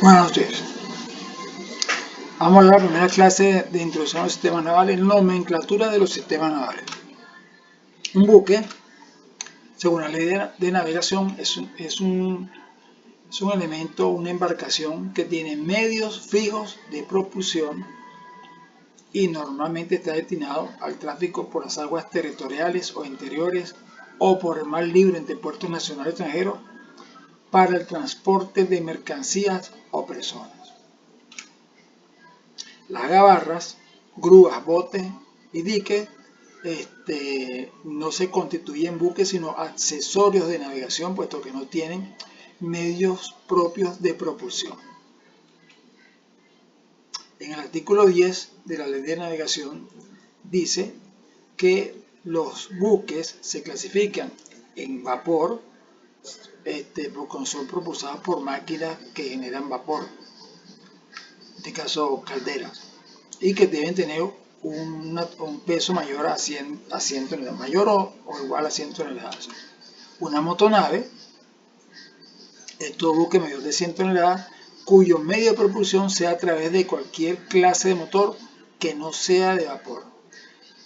Buenas noches. Vamos a hablar de la primera clase de introducción a los sistemas navales, nomenclatura de los sistemas navales. Un buque, según la ley de navegación, es un elemento, una embarcación que tiene medios fijos de propulsión y normalmente está destinado al tráfico por las aguas territoriales o interiores o por el mar libre entre puertos nacionales y extranjeros para el transporte de mercancías o personas. Las gabarras, grúas, botes y diques no se constituyen buques sino accesorios de navegación, puesto que no tienen medios propios de propulsión. En el artículo 10 de la Ley de Navegación dice que los buques se clasifican en vapor, porque son propulsados por máquinas que generan vapor, en este caso calderas, y que deben tener un peso mayor a 100 toneladas, mayor o igual a 100 toneladas. Una motonave es todo buque mayor de 100 toneladas cuyo medio de propulsión sea a través de cualquier clase de motor que no sea de vapor.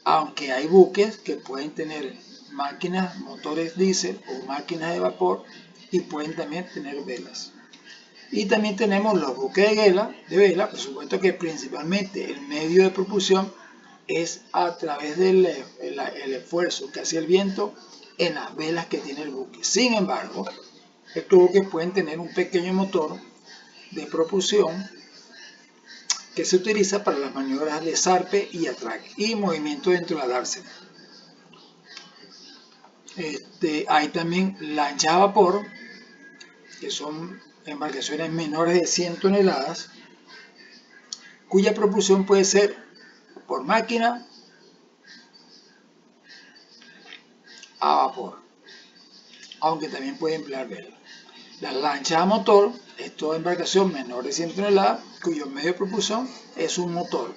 Aunque hay buques que pueden tener máquinas, motores diésel o máquinas de vapor y pueden también tener velas. Y también tenemos los buques de vela, por supuesto que principalmente el medio de propulsión es a través del el esfuerzo que hace el viento en las velas que tiene el buque. Sin embargo, estos buques pueden tener un pequeño motor de propulsión que se utiliza para las maniobras de zarpe y atraque y movimiento dentro de la dársena. Hay también lanchas a vapor, que son embarcaciones menores de 100 toneladas, cuya propulsión puede ser por máquina a vapor, aunque también puede emplear vela. Las lanchas a motor es toda embarcación menor de 100 toneladas cuyo medio de propulsión es un motor,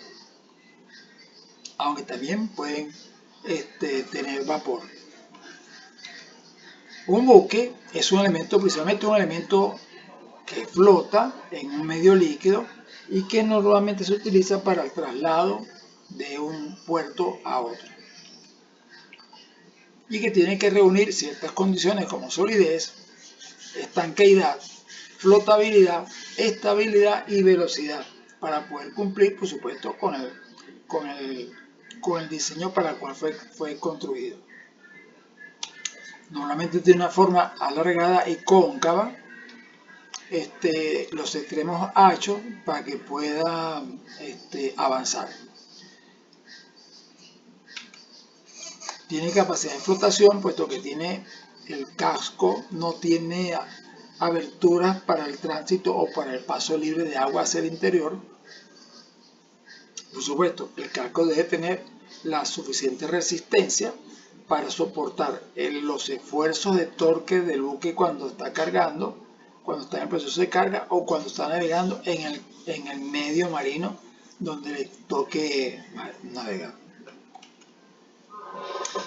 aunque también pueden tener vapor. Un buque es un elemento, principalmente un elemento que flota en un medio líquido y que normalmente se utiliza para el traslado de un puerto a otro, y que tiene que reunir ciertas condiciones como solidez, estanqueidad, flotabilidad, estabilidad y velocidad para poder cumplir, por supuesto, con el diseño para el cual fue construido. Normalmente tiene una forma alargada y cóncava, los extremos anchos para que pueda avanzar. Tiene capacidad de flotación, puesto que tiene el casco, no tiene aberturas para el tránsito o para el paso libre de agua hacia el interior. Por supuesto, el casco debe tener la suficiente resistencia para soportar los esfuerzos de torque del buque cuando está cargando, cuando está en el proceso de carga o cuando está navegando en el medio marino donde le toque navegar.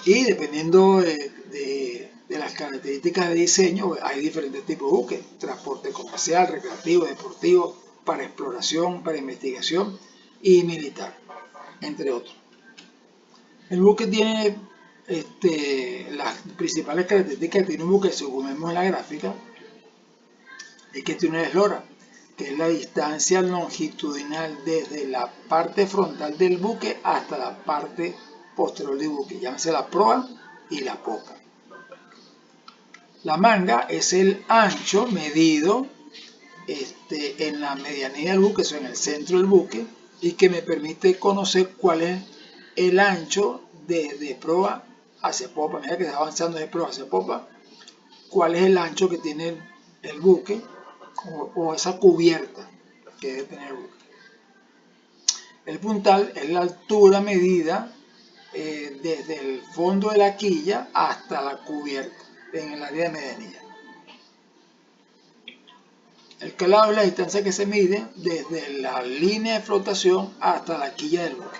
Y dependiendo de las características de diseño, hay diferentes tipos de buques: transporte comercial, recreativo, deportivo, para exploración, para investigación y militar, entre otros. El buque tiene las principales características que tiene un buque, según vemos en la gráfica, es que tiene una eslora, que es la distancia longitudinal desde la parte frontal del buque hasta la parte posterior del buque, llámese la proa y la popa. La manga es el ancho medido en la medianía del buque, o sea, en el centro del buque, y que me permite conocer cuál es el ancho de proa hacia popa. A medida que está avanzando de proa hacia popa, cuál es el ancho que tiene el buque o esa cubierta que debe tener el buque. El puntal es la altura medida desde el fondo de la quilla hasta la cubierta en el área de medianía. El calado es la distancia que se mide desde la línea de flotación hasta la quilla del buque.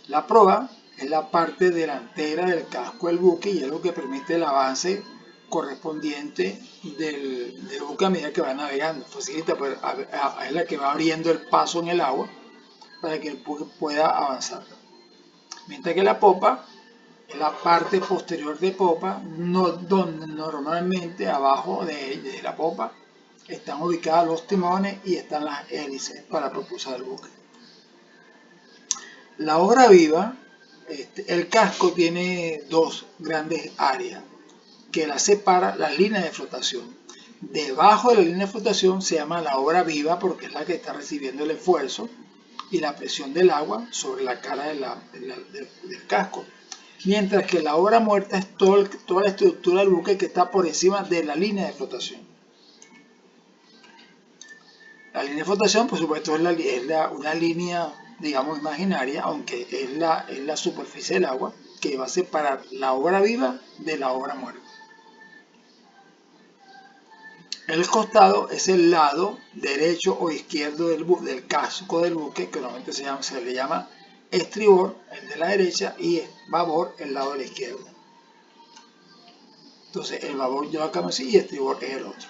La proa es la parte delantera del casco del buque y es lo que permite el avance correspondiente del buque a medida que va navegando. Facilita, pues, es la que va abriendo el paso en el agua para que el buque pueda avanzar. Mientras que la popa es la parte posterior de popa, donde normalmente abajo de la popa están ubicados los timones y están las hélices para propulsar el buque. La obra viva, el casco tiene dos grandes áreas que la separa las líneas de flotación. Debajo de la línea de flotación se llama la obra viva porque es la que está recibiendo el esfuerzo y la presión del agua sobre la cara del casco. Mientras que la obra muerta es toda la estructura del buque que está por encima de la línea de flotación. La línea de flotación, por supuesto, es una línea, digamos, imaginaria, aunque es la superficie del agua que va a separar la obra viva de la obra muerta. El costado es el lado derecho o izquierdo del casco del buque, que normalmente se le llama estribor, el de la derecha, y babor, el lado de la izquierda. Entonces, el babor lleva cabecilla y estribor es el otro.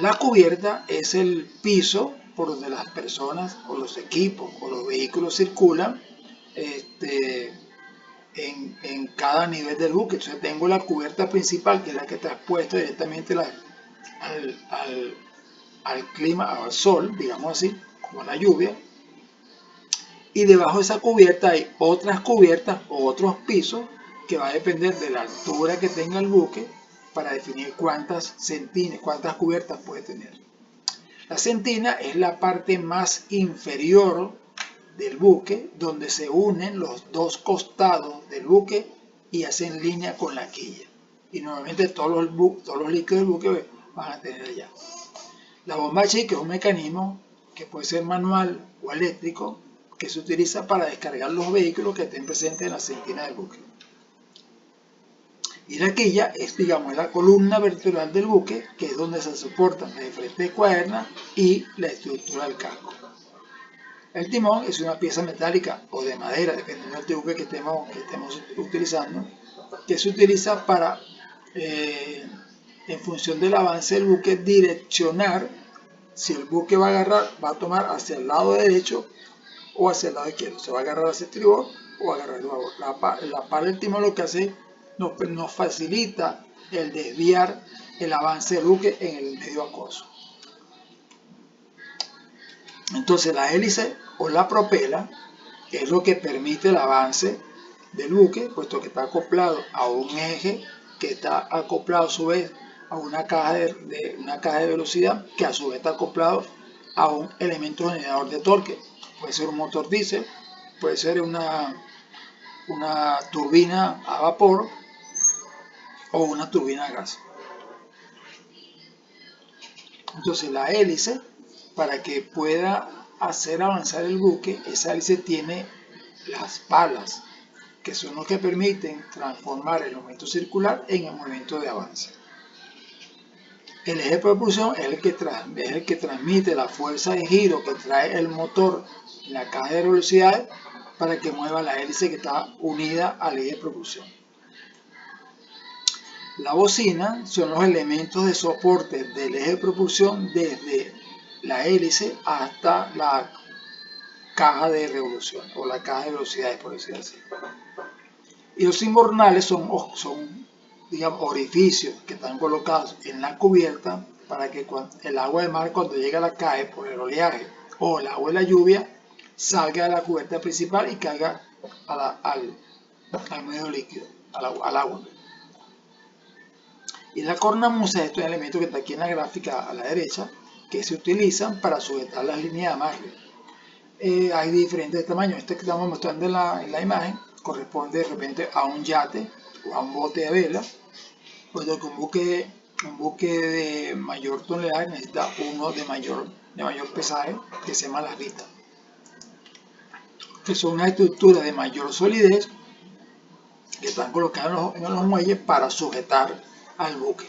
La cubierta es el piso por donde las personas o los equipos o los vehículos circulan en cada nivel del buque. Entonces tengo la cubierta principal, que es la que está expuesta directamente al clima, al sol, digamos así, como la lluvia. Y debajo de esa cubierta hay otras cubiertas o otros pisos que va a depender de la altura que tenga el buque para definir cuántas cubiertas puede tener. La sentina es la parte más inferior del buque, donde se unen los dos costados del buque y hacen línea con la quilla. Y normalmente todos los líquidos del buque van a tener allá. La bomba chica es un mecanismo que puede ser manual o eléctrico, que se utiliza para descargar los vehículos que estén presentes en la sentina del buque. Y la quilla es, digamos, la columna vertebral del buque, que es donde se soportan las diferentes cuadernas y la estructura del casco. El timón es una pieza metálica o de madera, dependiendo del buque que estemos utilizando, que se utiliza para, en función del avance del buque, direccionar si el buque va a tomar hacia el lado derecho o hacia el lado izquierdo. Se va a agarrar hacia el estribor o a agarrar el babor. La pala del timón lo que hace nos facilita el desviar el avance del buque en el medio acuoso. Entonces la hélice o la propela es lo que permite el avance del buque, puesto que está acoplado a un eje que está acoplado a su vez a una caja de velocidad, que a su vez está acoplado a un elemento generador de torque. Puede ser un motor diésel, puede ser una turbina a vapor o una turbina a gas. Entonces la hélice, para que pueda hacer avanzar el buque, esa hélice tiene las palas, que son los que permiten transformar el movimiento circular en el movimiento de avance. El eje de propulsión es el que transmite la fuerza de giro que trae el motor en la caja de velocidades para que mueva la hélice que está unida al eje de propulsión. La bocina son los elementos de soporte del eje de propulsión desde la hélice hasta la caja de revolución o la caja de velocidades, por decirlo así. Y los imbornales son digamos, orificios que están colocados en la cubierta para que el agua de mar, cuando llega a la cae por el oleaje o el agua de la lluvia, salga de la cubierta principal y caiga al medio líquido, al agua. Y la cornamusa es este elemento que está aquí en la gráfica a la derecha, que se utilizan para sujetar las líneas de amarre. Hay diferentes tamaños. Este que estamos mostrando en la imagen corresponde de repente a un yate o a un bote de vela, puesto que un buque de mayor tonelaje necesita uno de mayor pesaje, que se llama las vitas, que son una estructura de mayor solidez que están colocadas en los muelles para sujetar al buque.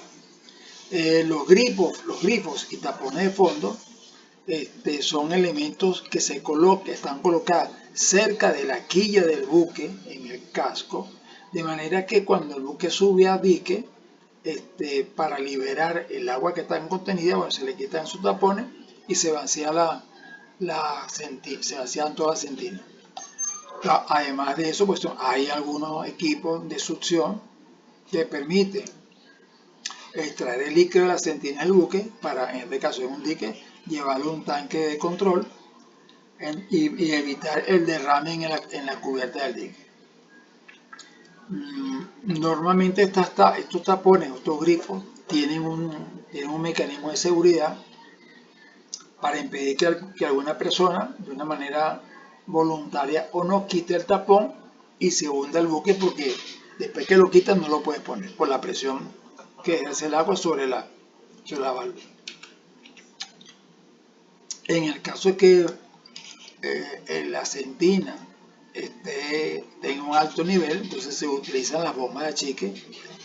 Los grifos y tapones de fondo son elementos que están colocados cerca de la quilla del buque en el casco, de manera que cuando el buque sube a dique para liberar el agua que está contenida, bueno, se le quitan sus tapones y se vacía se vacían todas las sentinas. Además de eso, pues hay algunos equipos de succión que permiten extraer el líquido de la sentina del buque para, en este caso en un dique, llevarlo a un tanque de control y evitar el derrame en la cubierta del dique. Normalmente estos tapones, estos grifos, tienen un mecanismo de seguridad para impedir que alguna persona, de una manera voluntaria o no, quite el tapón y se hunda el buque, porque después que lo quitan no lo puedes poner por la presión que ejerce el agua sobre la válvula. En el caso de que la sentina tenga un alto nivel, entonces se utilizan las bombas de achique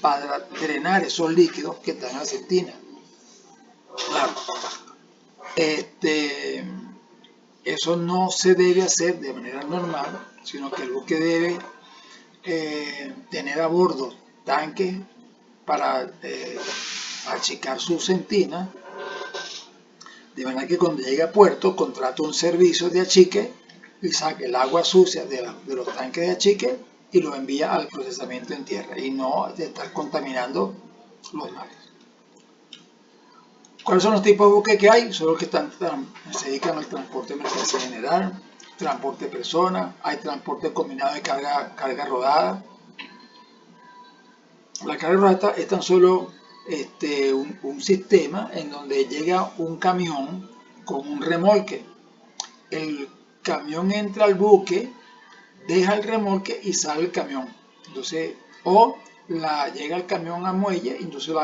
para drenar esos líquidos que están en la sentina. Claro, eso no se debe hacer de manera normal, sino que el buque debe tener a bordo tanques para achicar su sentina, de manera que cuando llegue a puerto contrata un servicio de achique y saque el agua sucia de los tanques de achique y lo envía al procesamiento en tierra, y no de estar contaminando los mares. ¿Cuáles son los tipos de buques que hay? Son los que se dedican al transporte de mercancía general, transporte de personas, hay transporte combinado de carga rodada. La carga rodada es tan solo un sistema en donde llega un camión con un remolque. El camión entra al buque, deja el remolque y sale el camión. Entonces, llega el camión a muelle, entonces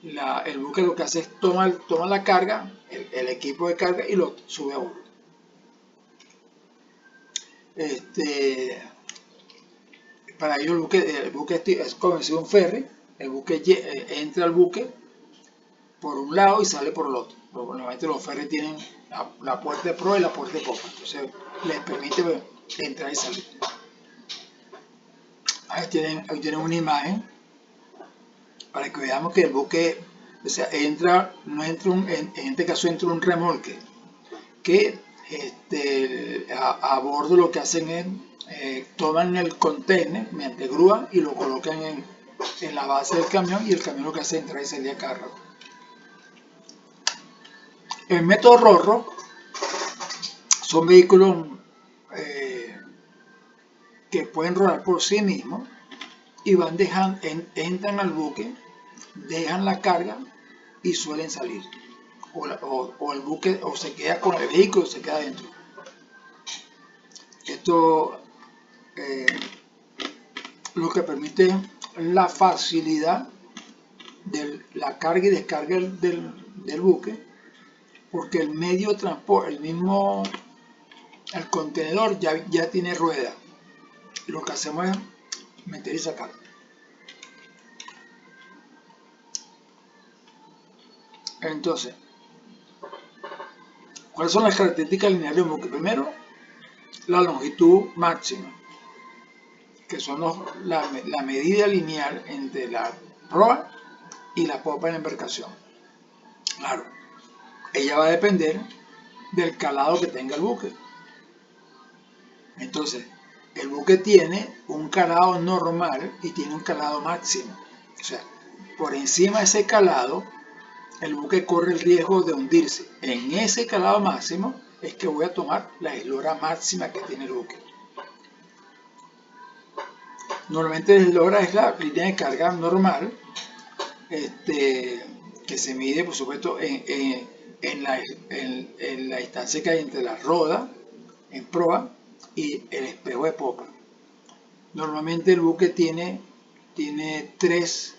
el buque lo que hace es toma la carga, el equipo de carga, y lo sube a bordo. Para ello el buque es como si un ferry. El buque entra al buque por un lado y sale por el otro. Normalmente los ferries tienen la puerta de proa y la puerta de popa, entonces les permite entrar y salir. Ahí tienen una imagen para que veamos que el buque, o sea, en este caso entra un remolque, que a bordo lo que hacen es toman el container mediante grúa y lo colocan en la base del camión, y el camión lo que hace es entrar y salir a carga. El método RoRo son vehículos que pueden rodar por sí mismos y entran al buque, dejan la carga y suelen salir. O el buque o se queda con el vehículo o se queda dentro. Esto lo que permite la facilidad de la carga y descarga del buque, porque el medio de transporte, el contenedor ya tiene rueda. Lo que hacemos es meter y sacar. Entonces, ¿cuáles son las características lineales de un buque? Primero, la longitud máxima, que son la medida lineal entre la proa y la popa de la embarcación. Claro, ella va a depender del calado que tenga el buque. Entonces, el buque tiene un calado normal y tiene un calado máximo. O sea, por encima de ese calado, el buque corre el riesgo de hundirse. En ese calado máximo es que voy a tomar la eslora máxima que tiene el buque. Normalmente la eslora es la línea de carga normal, que se mide, por supuesto, en la distancia que hay entre la roda en proa y el espejo de popa. Normalmente el buque tiene 3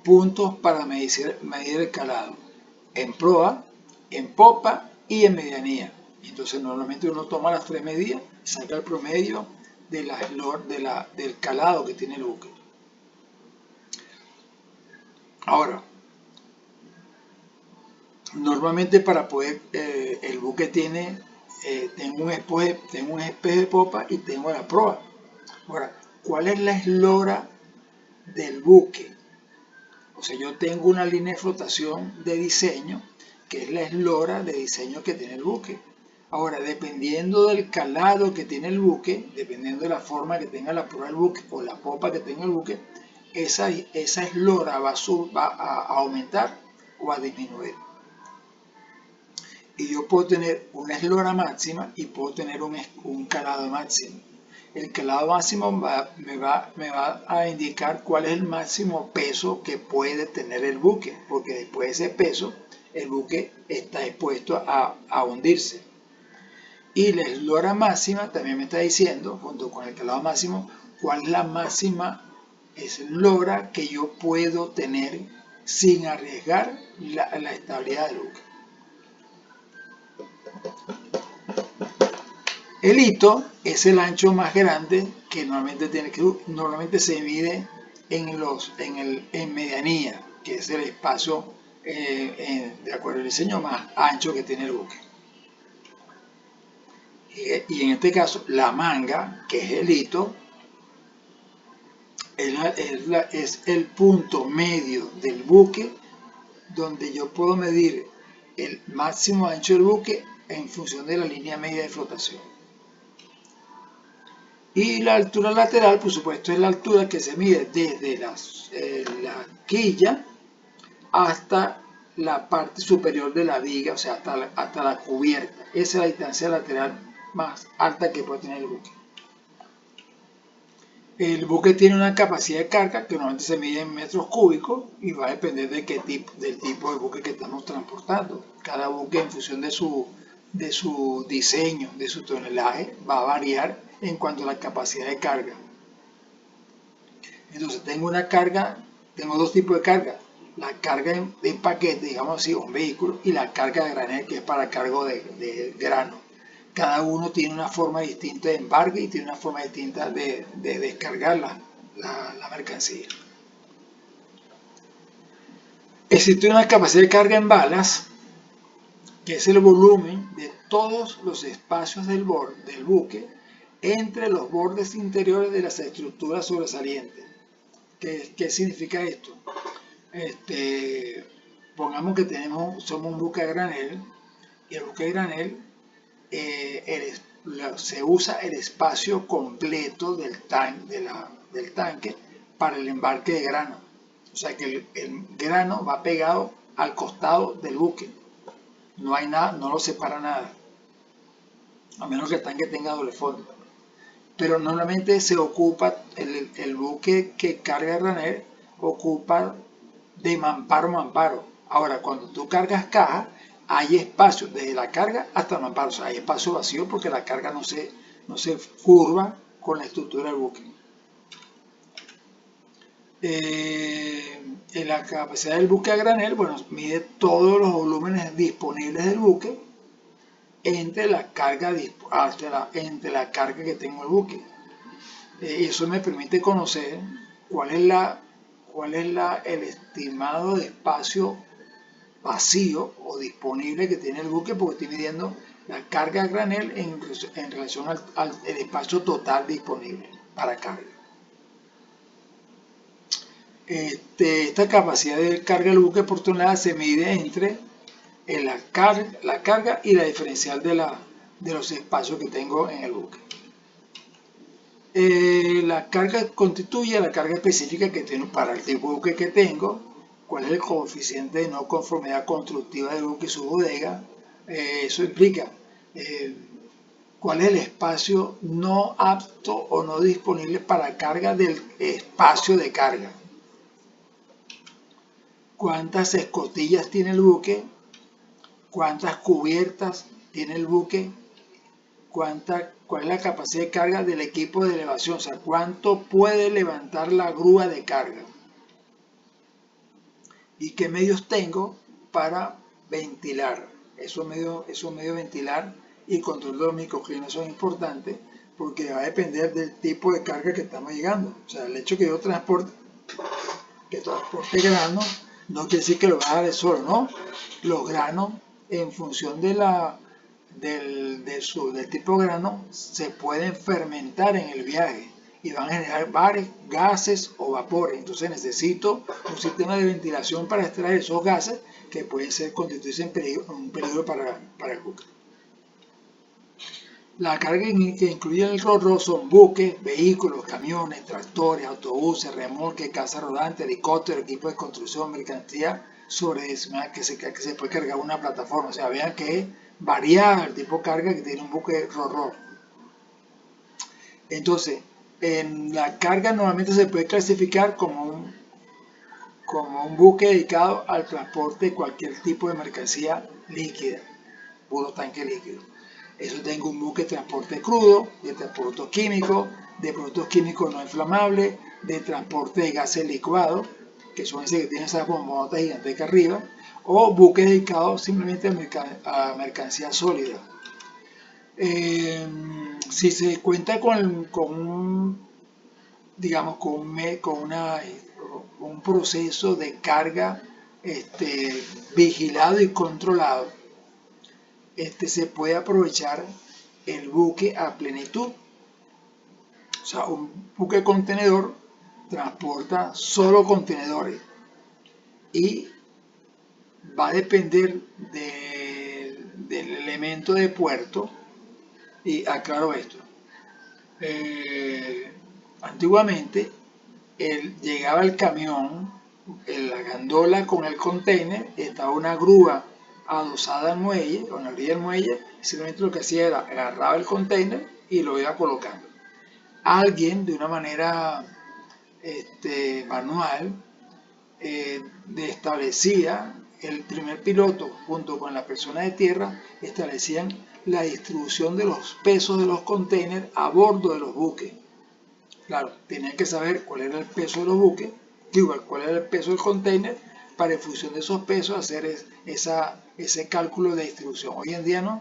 puntos para medir el calado: en proa, en popa y en medianía. Entonces normalmente uno toma las 3 medidas y saca el promedio del calado que tiene el buque. Ahora, normalmente para poder, el buque tengo un espejo de popa y tengo la proa. Ahora, ¿cuál es la eslora del buque? O sea, yo tengo una línea de flotación de diseño, que es la eslora de diseño que tiene el buque. Ahora, dependiendo del calado que tiene el buque, dependiendo de la forma que tenga la proa del buque o la popa que tenga el buque, esa eslora va a aumentar o a disminuir. Y yo puedo tener una eslora máxima y puedo tener un calado máximo. El calado máximo me va a indicar cuál es el máximo peso que puede tener el buque, porque después de ese peso el buque está expuesto a hundirse. Y la eslora máxima también me está diciendo, junto con el calado máximo, cuál es la máxima eslora que yo puedo tener sin arriesgar la estabilidad del buque. El hito es el ancho más grande que normalmente se mide en medianía, que es el espacio de acuerdo al diseño más ancho que tiene el buque. Y en este caso, la manga, que es el hito, es el punto medio del buque donde yo puedo medir el máximo ancho del buque en función de la línea media de flotación. Y la altura lateral, por supuesto, es la altura que se mide desde la quilla hasta la parte superior de la viga, o sea, hasta la cubierta. Esa es la distancia lateral más alta que puede tener el buque. El buque tiene una capacidad de carga que normalmente se mide en metros cúbicos y va a depender del tipo de buque que estamos transportando. Cada buque, en función de su diseño, de su tonelaje, va a variar en cuanto a la capacidad de carga. Entonces tengo dos tipos de carga. La carga de paquete, digamos así, un vehículo, y la carga de granel, que es para cargo de grano. Cada uno tiene una forma distinta de embarque y tiene una forma distinta de descargar la mercancía. Existe una capacidad de carga en balas, que es el volumen de todos los espacios del buque entre los bordes interiores de las estructuras sobresalientes. ¿Qué significa esto? Pongamos que somos un buque a granel, y el buque a granel se usa el espacio completo del tanque para el embarque de grano. O sea que el grano va pegado al costado del buque. No hay nada, no lo separa nada. A menos que el tanque tenga doble fondo. Pero normalmente se ocupa, el buque que carga granel ocupa de mamparo a mamparo. Ahora, cuando tú cargas caja, hay espacio desde la carga hasta el mamparo. O sea, hay espacio vacío porque la carga no se curva con la estructura del buque. En la capacidad del buque a granel, bueno, mide todos los volúmenes disponibles del buque entre la carga que tengo el buque. Eso me permite conocer cuál es el estimado de espacio vacío o disponible que tiene el buque, porque estoy midiendo la carga a granel en relación al espacio total disponible para carga. Esta capacidad de carga del buque por tonelada se mide entre la carga y la diferencial de los espacios que tengo en el buque. La carga constituye la carga específica que tengo para el tipo de buque que tengo, cuál es el coeficiente de no conformidad constructiva del buque y su bodega. Eso implica cuál es el espacio no apto o no disponible para carga del espacio de carga. Cuántas escotillas tiene el buque, cuántas cubiertas tiene el buque, cuál es la capacidad de carga del equipo de elevación, o sea, cuánto puede levantar la grúa de carga. Y qué medios tengo para ventilar. Esos medios ventilar y control de los microclimas son importantes porque va a depender del tipo de carga que estamos llegando. O sea, el hecho que yo transporte grano no quiere decir que lo va a dejar solo, ¿no? Los granos, en función del tipo de grano, se pueden fermentar en el viaje y van a generar varios gases o vapores. Entonces necesito un sistema de ventilación para extraer esos gases que pueden constituirse un peligro para el buque. La carga que incluye el RoRo son buques, vehículos, camiones, tractores, autobuses, remolques, casas rodantes, helicópteros, equipos de construcción, mercancía sobredimensionada que se puede cargar una plataforma. O sea, vean que es variado el tipo de carga que tiene un buque RoRo. Entonces, en la carga normalmente se puede clasificar como un buque dedicado al transporte de cualquier tipo de mercancía líquida, puro tanque líquido. Eso tengo un buque de transporte crudo, de transporte químico, de productos químicos no inflamables, de transporte de gases licuados, que son ese que tienen esas bombotas gigantescas arriba, o buques dedicados simplemente a mercancía sólida. Si se cuenta digamos, un proceso de carga vigilado y controlado, se puede aprovechar el buque a plenitud. O sea, un buque contenedor transporta solo contenedores y va a depender del elemento de puerto. Y aclaro esto. Antiguamente llegaba el camión, la gandola con el container, estaba una grúa adosada al muelle, o en la orilla del muelle, y simplemente lo que hacía era agarraba el container y lo iba colocando. Alguien, de una manera manual, establecía, el primer piloto junto con la persona de tierra establecían la distribución de los pesos de los containers a bordo de los buques. Claro, tenían que saber cuál era el peso de los buques, igual cuál era el peso del container, para en función de esos pesos hacer ese cálculo de distribución. Hoy en día no,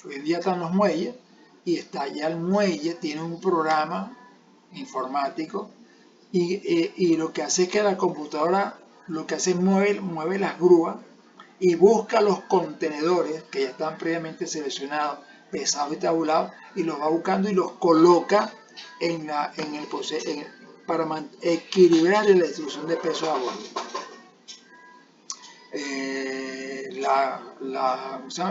hoy en día están los muelles y está ya el muelle, tiene un programa informático y lo que hace es que la computadora lo que hace es mueve las grúas y busca los contenedores que ya están previamente seleccionados, pesados y tabulados, y los va buscando y los coloca en el proceso para equilibrar la distribución de pesos a bordo.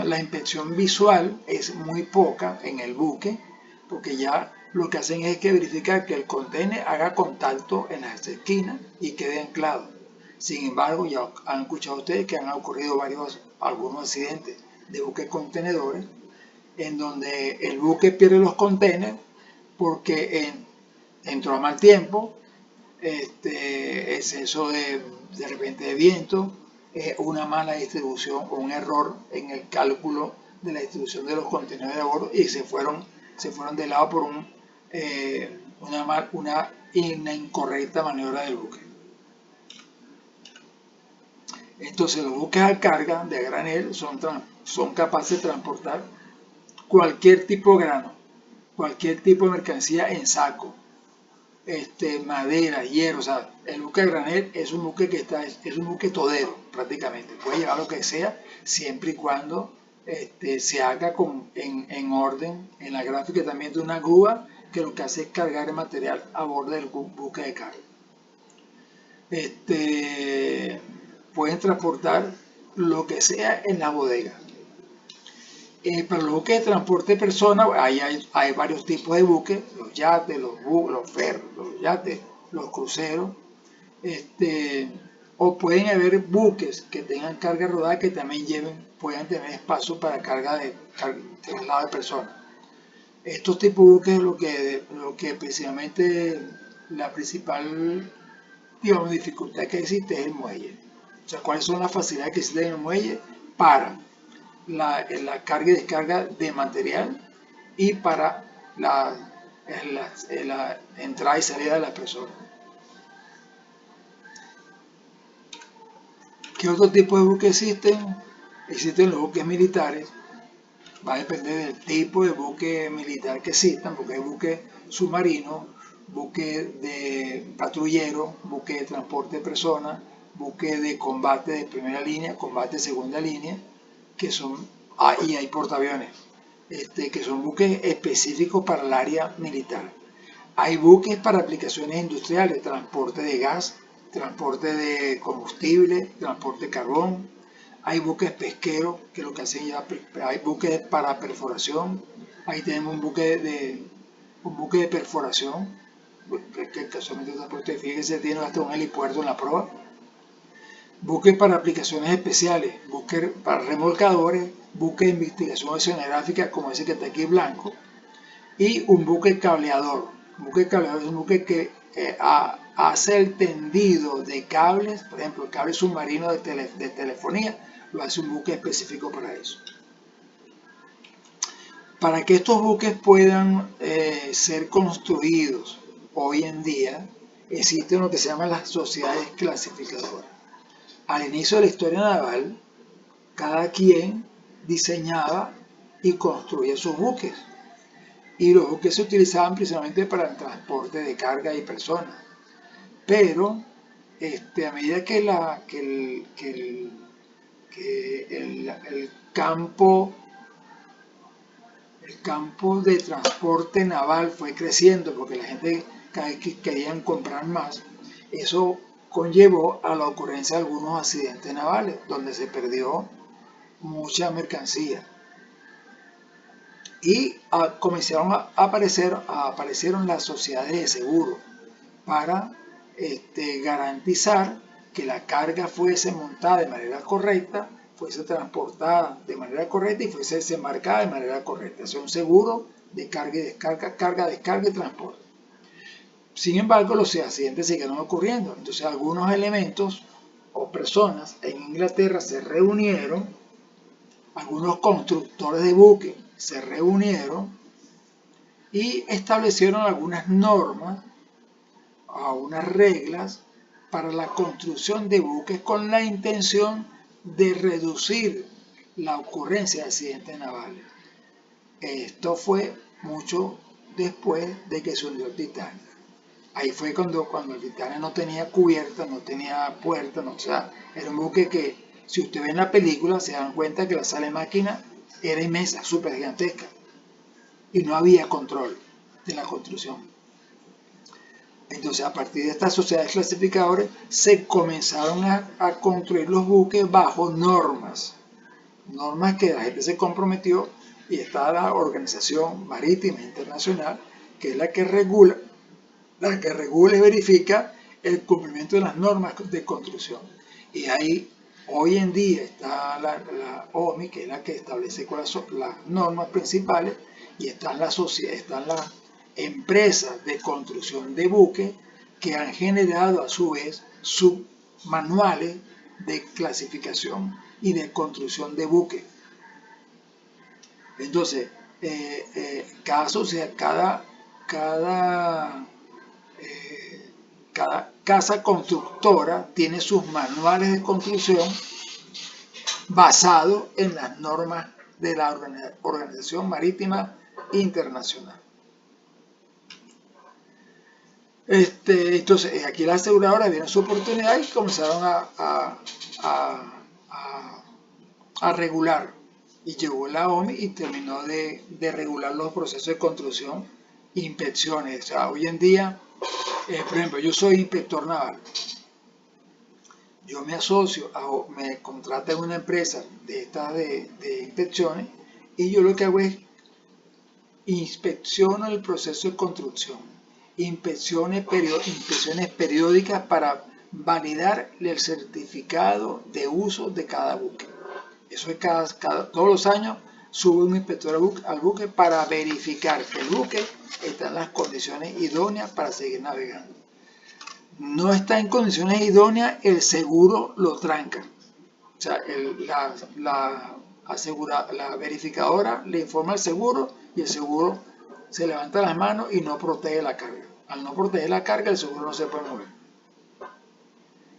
La inspección visual es muy poca en el buque, porque ya lo que hacen es que verificar que el container haga contacto en las esquinas y quede anclado. Sin embargo, ya han escuchado ustedes que han ocurrido algunos accidentes de buques contenedores en donde el buque pierde los containers porque entró a mal tiempo, exceso de repente de viento, una mala distribución o un error en el cálculo de la distribución de los contenedores de bordo y se fueron de lado por una incorrecta maniobra del buque. Entonces los buques a carga de granel son capaces de transportar cualquier tipo de grano, cualquier tipo de mercancía en saco, madera, hierro. O sea, el buque a granel es un buque es un buque todero prácticamente, puede llevar lo que sea siempre y cuando se haga en orden. En la gráfica también de una grúa que lo que hace es cargar el material a bordo del buque de carga. Pueden transportar lo que sea en la bodega. Para los buques de transporte de personas, hay varios tipos de buques, los yates, los ferros, los yates, los cruceros, o pueden haber buques que tengan carga rodada que también puedan tener espacio para carga de traslado de personas. Estos tipos de buques lo que precisamente la principal, digamos, dificultad que existe es el muelle. O sea, ¿cuáles son las facilidades que existen en el muelle para la carga y descarga de material y para la entrada y salida de las personas? ¿Qué otro tipo de buques existen? Existen los buques militares. Va a depender del tipo de buque militar que existan, porque hay buques submarinos, buques de patrullero, buques de transporte de personas, buques de combate de primera línea, combate de segunda línea, que son, y hay portaaviones, que son buques específicos para el área militar. Hay buques para aplicaciones industriales, transporte de gas, transporte de combustible, transporte de carbón. Hay buques pesqueros, que lo que hacen ya, hay buques para perforación. Ahí tenemos un buque de perforación, que casualmente transporte, fíjense, tiene hasta un helipuerto en la proa. Buques para aplicaciones especiales, buques para remolcadores, buques de investigación oceanográfica, como ese que está aquí blanco, y un buque cableador. Un buque cableador es un buque que hace el tendido de cables, por ejemplo, el cable submarino de telefonía, lo hace un buque específico para eso. Para que estos buques puedan ser construidos hoy en día, existen lo que se llaman las sociedades clasificadoras. Al inicio de la historia naval, cada quien diseñaba y construía sus buques. Y los buques se utilizaban principalmente para el transporte de carga y personas. Pero a medida que el campo de transporte naval fue creciendo, porque la gente cada vez querían comprar más, eso conllevó a la ocurrencia de algunos accidentes navales, donde se perdió mucha mercancía. Y comenzaron aparecieron las sociedades de seguro para garantizar que la carga fuese montada de manera correcta, fuese transportada de manera correcta y fuese desembarcada de manera correcta. Es un seguro de carga y descarga, carga, descarga y transporte. Sin embargo, los accidentes siguieron ocurriendo. Entonces, algunos elementos o personas en Inglaterra se reunieron, algunos constructores de buques se reunieron y establecieron algunas normas, unas reglas para la construcción de buques con la intención de reducir la ocurrencia de accidentes navales. Esto fue mucho después de que se hundió el Titanic. Ahí fue cuando el Titanic no tenía cubierta, no tenía puerta, o sea, era un buque que, si usted ve en la película, se dan cuenta que la sala de máquina era inmensa, súper gigantesca, y no había control de la construcción. Entonces, a partir de estas sociedades clasificadoras, se comenzaron a construir los buques bajo normas que la gente se comprometió, y está la Organización Marítima Internacional, que es la que regula y verifica el cumplimiento de las normas de construcción. Y ahí, hoy en día, está la OMI, que es la que establece cuáles son las normas principales, y están las empresas de construcción de buques que han generado a su vez submanuales de clasificación y de construcción de buques. Entonces, cada casa constructora tiene sus manuales de construcción basados en las normas de la Organización Marítima Internacional. Entonces, aquí las aseguradoras vieron su oportunidad y comenzaron a regular. Y llegó la OMI y terminó de regular los procesos de construcción e inspecciones. O sea, hoy en día, por ejemplo, yo soy inspector naval. Yo me asocio, me contrata en una empresa de estas de inspecciones, y yo lo que hago es inspecciono el proceso de construcción, inspecciones periódicas para validar el certificado de uso de cada buque. Eso es todos los años sube un inspector al buque para verificar que el buque está en las condiciones idóneas para seguir navegando. No está en condiciones idóneas, el seguro lo tranca. O sea, la verificadora le informa al seguro, y el seguro se levanta las manos y no protege la carga. Al no proteger la carga, el seguro no se puede mover.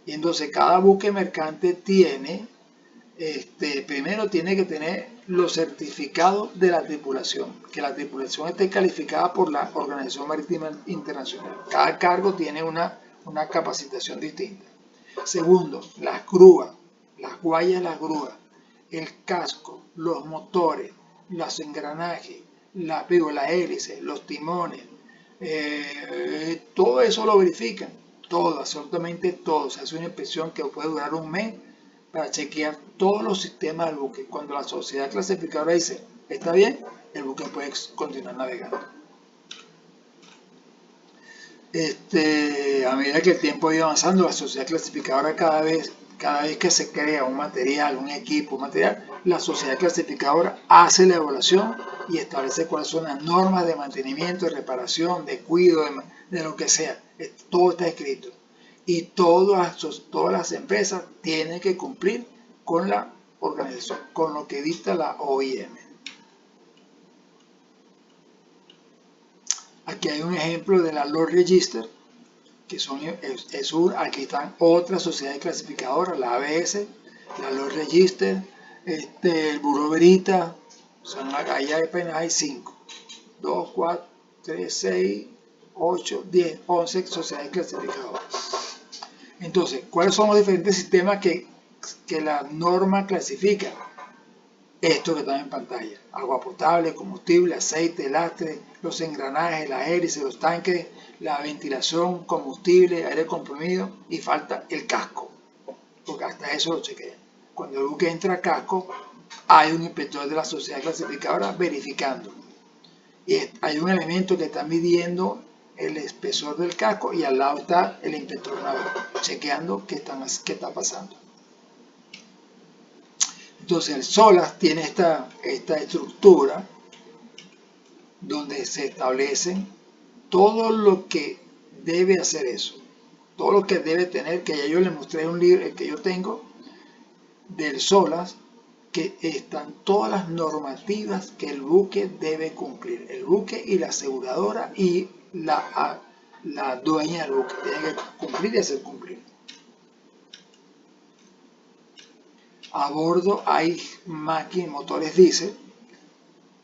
Y entonces cada buque mercante tiene, primero tiene que tener los certificados de la tripulación, que la tripulación esté calificada por la Organización Marítima Internacional. Cada cargo tiene una capacitación distinta. Segundo, las grúas, las guayas de las grúas, el casco, los motores, los engranajes, la hélice, los timones, todo eso lo verifican, todo, absolutamente todo. Se hace una inspección que puede durar un mes para chequear todos los sistemas del buque. Cuando la sociedad clasificadora dice, está bien, el buque puede continuar navegando. A medida que el tiempo ha ido avanzando, la sociedad clasificadora cada vez que se crea un material, un equipo, un material, la sociedad clasificadora hace la evaluación y establece cuáles son las normas de mantenimiento, de reparación, de cuidado, de lo que sea. Todo está escrito. Y todas las empresas tienen que cumplir con la organización, con lo que dicta la OIM. Aquí hay un ejemplo de la Lloyd's Register, que aquí están otras sociedades clasificadoras, la ABS, la Lloyd's Register, el Bureau Veritas, allá apenas hay 5, 2, 4, 3, 6, 8, 10, 11 sociedades clasificadoras. Entonces, ¿cuáles son los diferentes sistemas que la norma clasifica? Esto que están en pantalla: agua potable, combustible, aceite, lastre, los engranajes, las hélices, los tanques, la ventilación, combustible, aire comprimido, y falta el casco, porque hasta eso lo chequean. Cuando el buque entra a casco, hay un inspector de la sociedad clasificadora verificando. Y hay un elemento que está midiendo el espesor del casco y al lado está el inspector naval chequeando qué está pasando. Entonces el SOLAS tiene esta estructura donde se establecen todo lo que debe hacer eso, todo lo que debe tener, que ya yo les mostré un libro, el que yo tengo del SOLAS, que están todas las normativas que el buque debe cumplir, el buque y la aseguradora y la dueña del buque tienen que cumplir y hacer cumplir. A bordo hay máquinas, motores diésel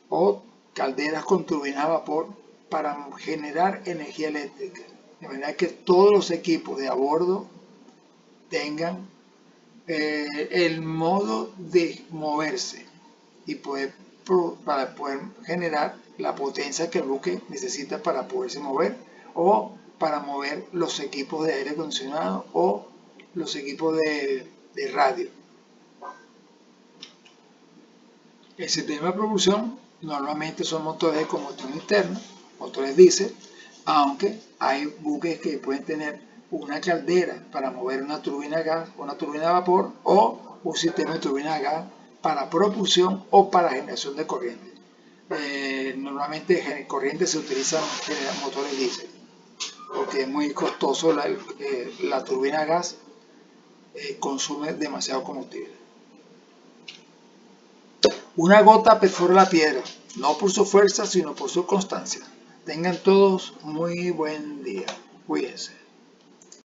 o calderas con turbina a vapor para generar energía eléctrica, de manera que todos los equipos de a bordo tengan el modo de moverse y para poder generar la potencia que el buque necesita para poderse mover, o para mover los equipos de aire acondicionado o los equipos de radio. El sistema de propulsión normalmente son motores de combustión interna, motores diésel, aunque hay buques que pueden tener una caldera para mover una turbina a gas o una turbina a vapor, o un sistema de turbina a gas para propulsión o para generación de corriente. Normalmente en corriente se utilizan motores diésel porque es muy costoso. La turbina a gas consume demasiado combustible. Una gota perfora la piedra, no por su fuerza, sino por su constancia. Tengan todos muy buen día. Cuídense.